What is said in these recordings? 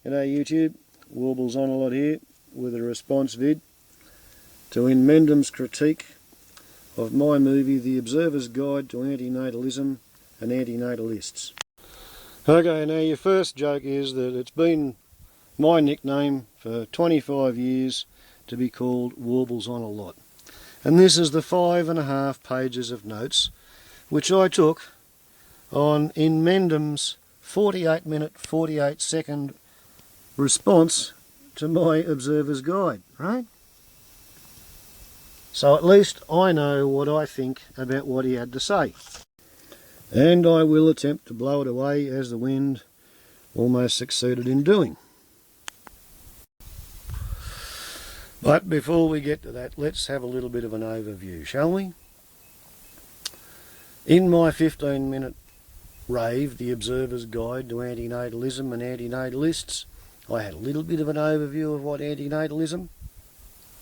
G'day YouTube, Warbles on a lot here with a response vid to inmendham's critique of my movie The Observers Guide to Anti-Natalism and Anti-Natalists. Okay, now your first joke is that it's been my nickname for 25 years to be called Warbles on a lot. And this is the 5.5 pages of notes which I took on inmendham's 48-minute, 48-second response to my Observer's Guide, right? So at least I know what I think about what he had to say. And I will attempt to blow it away as the wind almost succeeded in doing. But before we get to that, let's have a little bit of an overview, shall we? In my 15-minute rave, The Observer's Guide to Anti-Natalism and Anti-Natalists, I had a little bit of an overview of what anti-natalism,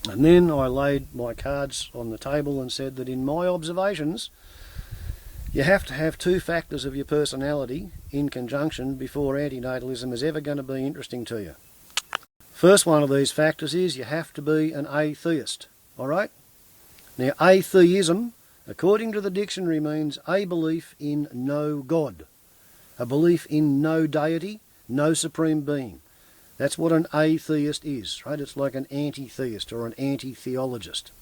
and then I laid my cards on the table and said that in my observations you have to have two factors of your personality in conjunction before anti-natalism is ever going to be interesting to you. First one of these factors is you have to be an atheist, alright? Now atheism, according to the dictionary, means a belief in no God, a belief in no deity, no supreme being. That's what an atheist is, right? It's like an anti-theist or an anti-theologist.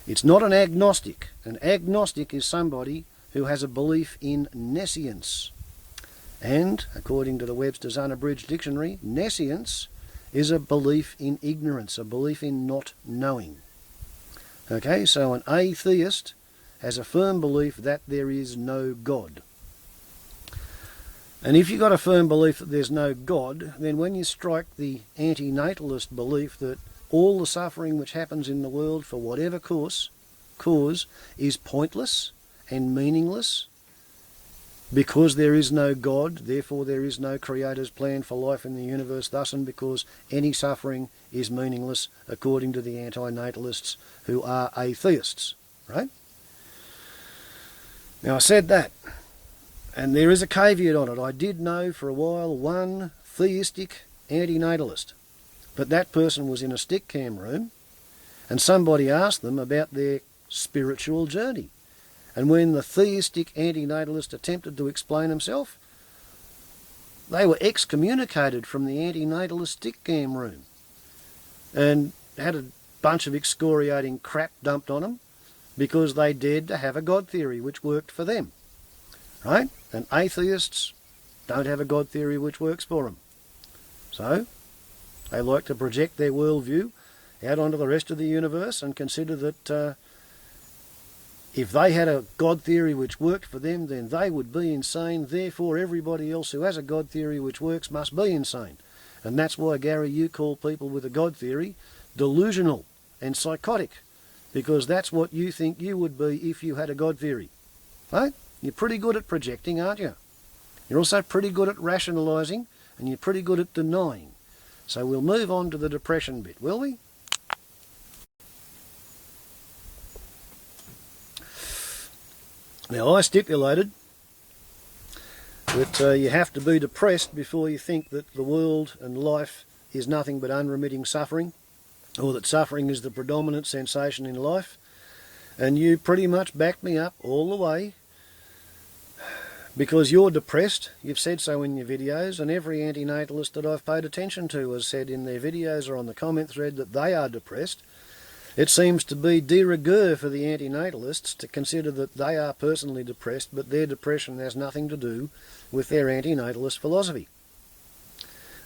It's not an agnostic. An agnostic is somebody who has a belief in nescience. And, according to the Webster's Unabridged Dictionary, nescience is a belief in ignorance, a belief in not knowing. Okay, so an atheist has a firm belief that there is no God. And if you've got a firm belief that there's no God, then when you strike the anti-natalist belief that all the suffering which happens in the world for whatever cause is pointless and meaningless, because there is no God, therefore there is no Creator's plan for life in the universe, thus and because any suffering is meaningless according to the anti-natalists who are atheists, right? Now I said that. And there is a caveat on it. I did know for a while one theistic anti-natalist, but that person was in a stick cam room and somebody asked them about their spiritual journey. And when the theistic anti-natalist attempted to explain himself, they were excommunicated from the anti-natalist stick cam room and had a bunch of excoriating crap dumped on them because they dared to have a God theory which worked for them. Right? And atheists don't have a God theory which works for them. So, they like to project their worldview out onto the rest of the universe and consider that if they had a God theory which worked for them, then they would be insane, therefore everybody else who has a God theory which works must be insane. And that's why, Gary, you call people with a God theory delusional and psychotic, because that's what you think you would be if you had a God theory. Right? You're pretty good at projecting, aren't you? You're also pretty good at rationalising, and you're pretty good at denying. So we'll move on to the depression bit, will we? Now I stipulated that you have to be depressed before you think that the world and life is nothing but unremitting suffering, or that suffering is the predominant sensation in life, and you pretty much backed me up all the way. Because you're depressed, you've said so in your videos, and every anti-natalist that I've paid attention to has said in their videos or on the comment thread that they are depressed. It seems to be de rigueur for the anti-natalists to consider that they are personally depressed, but their depression has nothing to do with their anti-natalist philosophy.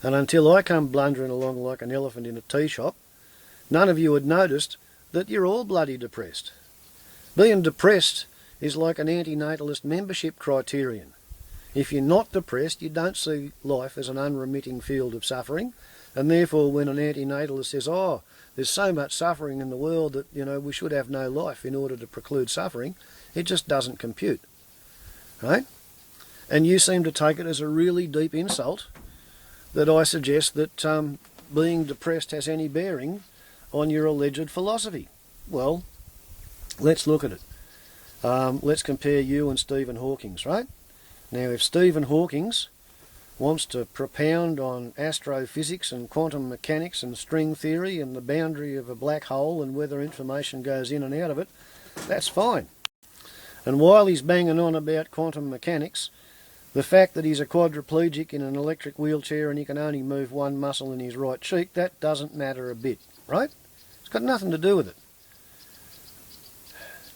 And until I come blundering along like an elephant in a tea shop, none of you had noticed that you're all bloody depressed. Being depressed is like an anti-natalist membership criterion. If you're not depressed, you don't see life as an unremitting field of suffering, and therefore when an anti-natalist says, oh, there's so much suffering in the world that, you know, we should have no life in order to preclude suffering, it just doesn't compute, right? And you seem to take it as a really deep insult that I suggest that being depressed has any bearing on your alleged philosophy. Well, let's look at it. Let's compare you and Stephen Hawking, right? Now, if Stephen Hawking wants to propound on astrophysics and quantum mechanics and string theory and the boundary of a black hole and whether information goes in and out of it, that's fine. And while he's banging on about quantum mechanics, the fact that he's a quadriplegic in an electric wheelchair and he can only move one muscle in his right cheek, that doesn't matter a bit, right? It's got nothing to do with it.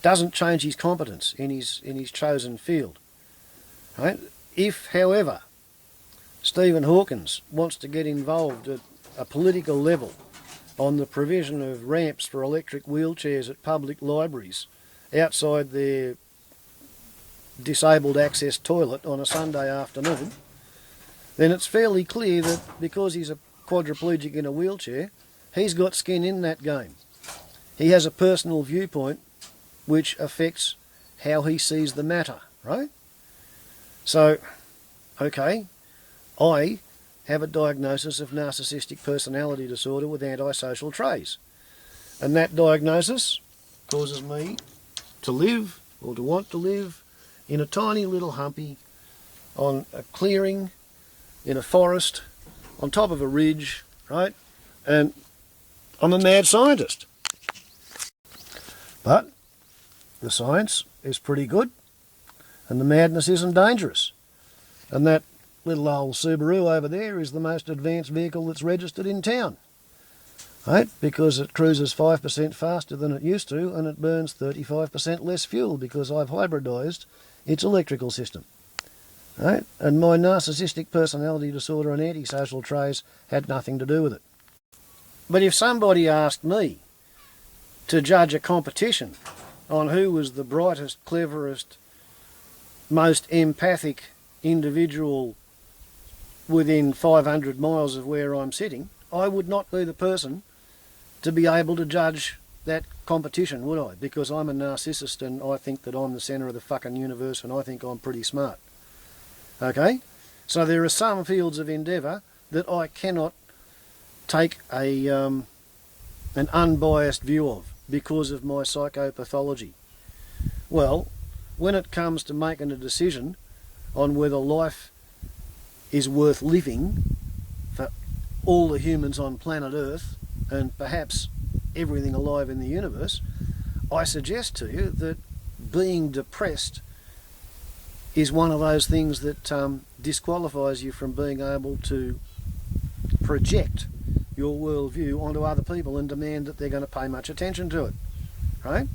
Doesn't change his competence in his chosen field, right? If, however, Stephen Hawkins wants to get involved at a political level on the provision of ramps for electric wheelchairs at public libraries outside their disabled access toilet on a Sunday afternoon, then it's fairly clear that because he's a quadriplegic in a wheelchair, he's got skin in that game. He has a personal viewpoint which affects how he sees the matter, right? So, okay, I have a diagnosis of narcissistic personality disorder with antisocial traits. And that diagnosis causes me to live, or to want to live, in a tiny little humpy, on a clearing, in a forest, on top of a ridge, right? And I'm a mad scientist. But the science is pretty good, and the madness isn't dangerous. And that little old Subaru over there is the most advanced vehicle that's registered in town, right? Because it cruises 5% faster than it used to, and it burns 35% less fuel because I've hybridised its electrical system, right? And my narcissistic personality disorder and antisocial traits had nothing to do with it. But if somebody asked me to judge a competition on who was the brightest, cleverest, most empathic individual within 500 miles of where I'm sitting, I would not be the person to be able to judge that competition, would I? Because I'm a narcissist and I think that I'm the centre of the fucking universe and I think I'm pretty smart. Okay? So there are some fields of endeavour that I cannot take an unbiased view of because of my psychopathology. Well, when it comes to making a decision on whether life is worth living for all the humans on planet Earth and perhaps everything alive in the universe, I suggest to you that being depressed is one of those things that disqualifies you from being able to project your worldview onto other people and demand that they're going to pay much attention to it, right?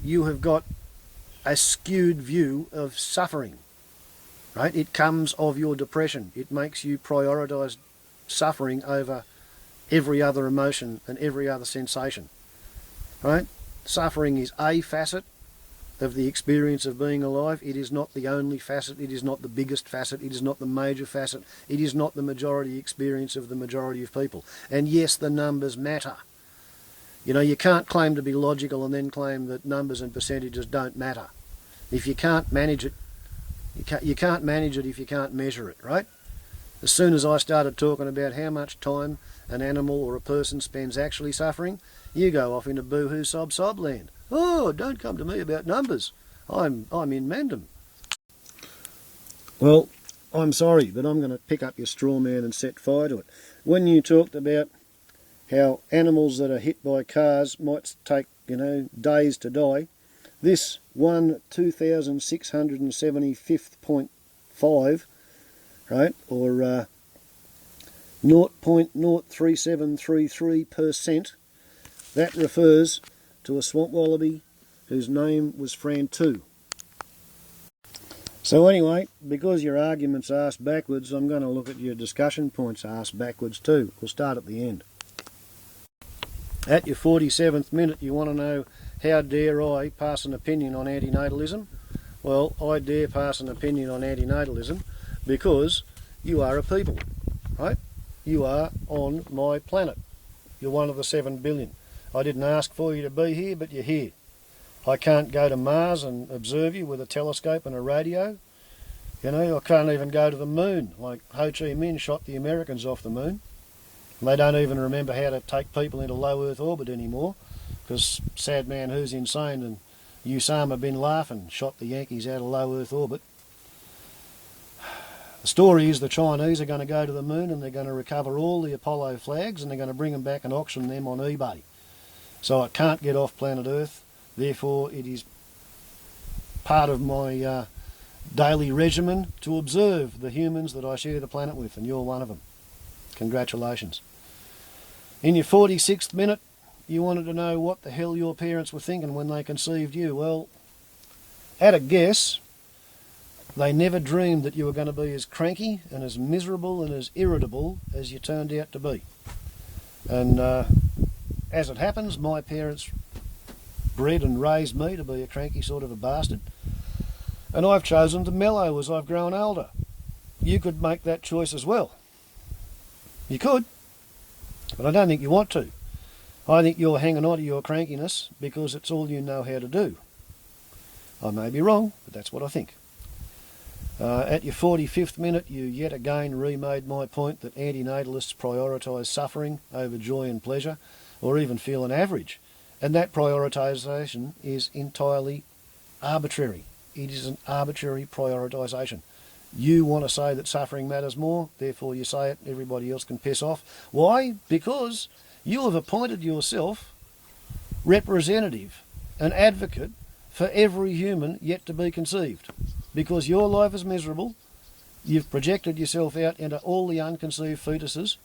You have got a skewed view of suffering, right? It comes of your depression. It makes you prioritise suffering over every other emotion and every other sensation, right? Suffering is a facet of the experience of being alive. It is not the only facet. It is not the biggest facet. It is not the major facet. It is not the majority experience of the majority of people. And yes, the numbers matter. You know, you can't claim to be logical and then claim that numbers and percentages don't matter. If you can't manage it, you can't manage it if you can't measure it, right? As soon as I started talking about how much time an animal or a person spends actually suffering, you go off into boo-hoo sob land. Oh, don't come to me about numbers. I'm inmendham. Well, I'm sorry, but I'm going to pick up your straw man and set fire to it. When you talked about how animals that are hit by cars might take, days to die, this 2675.5, right, or 0.03733%, that refers to a swamp wallaby whose name was Fran2. So anyway, because your argument's asked backwards, I'm going to look at your discussion points asked backwards too. We'll start at the end. At your 47th minute, you want to know, how dare I pass an opinion on anti-natalism? Well, I dare pass an opinion on anti-natalism because you are a people, right? You are on my planet. You're one of the 7 billion. I didn't ask for you to be here, but you're here. I can't go to Mars and observe you with a telescope and a radio. I can't even go to the moon, like Ho Chi Minh shot the Americans off the moon. And they don't even remember how to take people into low Earth orbit anymore, because Sad Man Who's Insane and Osama bin Laden shot the Yankees out of low Earth orbit. The story is the Chinese are going to go to the moon and they're going to recover all the Apollo flags and they're going to bring them back and auction them on eBay. So it can't get off planet Earth, therefore it is part of my daily regimen to observe the humans that I share the planet with, and you're one of them. Congratulations. In your 46th minute, you wanted to know what the hell your parents were thinking when they conceived you. Well, at a guess, they never dreamed that you were going to be as cranky and as miserable and as irritable as you turned out to be. And as it happens, my parents bred and raised me to be a cranky sort of a bastard. And I've chosen to mellow as I've grown older. You could make that choice as well. You could, but I don't think you want to. I think you're hanging on to your crankiness because it's all you know how to do. I may be wrong, but that's what I think. At your 45th minute, you yet again remade my point that anti-natalists prioritise suffering over joy and pleasure, or even feel an average. And that prioritisation is entirely arbitrary. It is an arbitrary prioritisation. You want to say that suffering matters more, therefore you say it, everybody else can piss off. Why? Because you have appointed yourself representative, an advocate for every human yet to be conceived. Because your life is miserable, you've projected yourself out into all the unconceived fetuses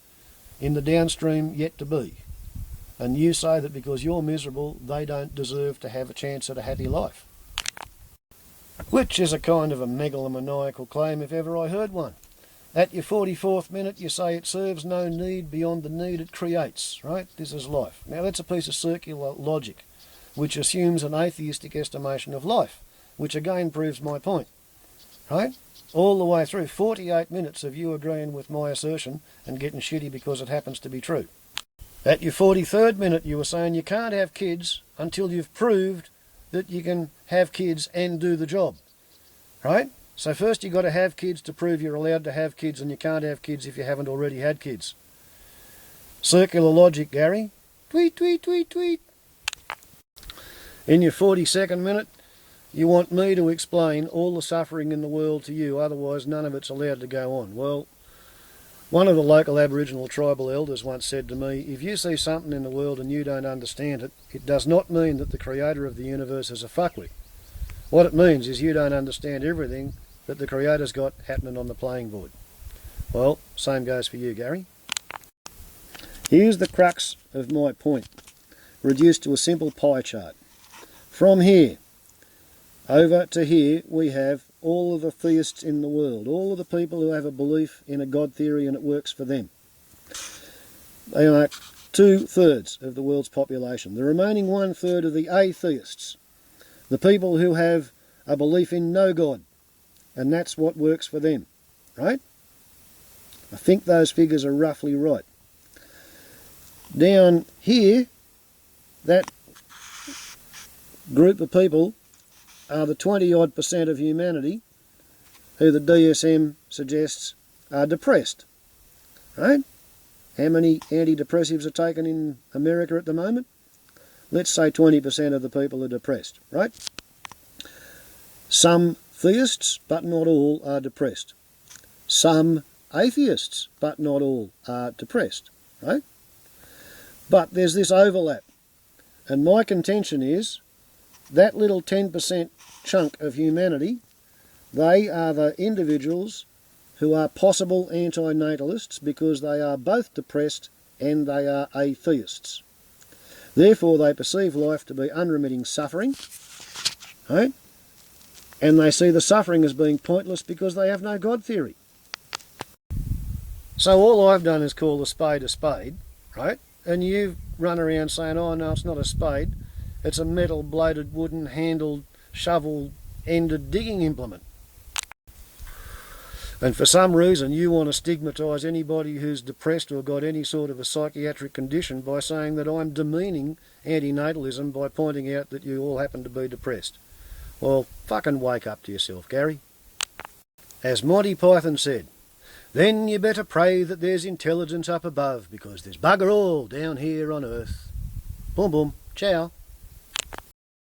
in the downstream yet to be. And you say that because you're miserable, they don't deserve to have a chance at a happy life. Which is a kind of a megalomaniacal claim if ever I heard one. At your 44th minute, you say it serves no need beyond the need it creates, right? This is life. Now that's a piece of circular logic, which assumes an atheistic estimation of life, which again proves my point, right? All the way through, 48 minutes of you agreeing with my assertion and getting shitty because it happens to be true. At your 43rd minute, you were saying you can't have kids until you've proved that you can have kids and do the job, right? So first you've got to have kids to prove you're allowed to have kids, and you can't have kids if you haven't already had kids. Circular logic, Gary. Tweet, tweet, tweet, tweet. In your 42nd minute, you want me to explain all the suffering in the world to you, otherwise none of it's allowed to go on. Well, one of the local Aboriginal tribal elders once said to me, if you see something in the world and you don't understand it, it does not mean that the creator of the universe is a fuckwit. What it means is you don't understand everything that the creator's got happening on the playing board. Well, same goes for you, Gary. Here's the crux of my point, reduced to a simple pie chart. From here over to here, we have all of the theists in the world, all of the people who have a belief in a God theory and it works for them. They are 2/3 of the world's population. The remaining 1/3 are the atheists, the people who have a belief in no God, and that's what works for them, right? I think those figures are roughly right. Down here, that group of people are the 20-odd% of humanity who the DSM suggests are depressed, right? How many antidepressives are taken in America at the moment? Let's say 20% of the people are depressed, right? Some theists, but not all, are depressed. Some atheists, but not all, are depressed, right? But there's this overlap, and my contention is that little 10% chunk of humanity, they are the individuals who are possible anti-natalists because they are both depressed and they are atheists. Therefore, they perceive life to be unremitting suffering, right? And they see the suffering as being pointless because they have no God theory. So all I've done is call a spade, right? And you run around saying, oh no, it's not a spade. It's a metal bladed, wooden handled, shovel ended digging implement. And for some reason you want to stigmatise anybody who's depressed or got any sort of a psychiatric condition by saying that I'm demeaning anti-natalism by pointing out that you all happen to be depressed. Well, fucking wake up to yourself, Gary. As Monty Python said, then you better pray that there's intelligence up above because there's bugger all down here on earth. Boom boom, ciao.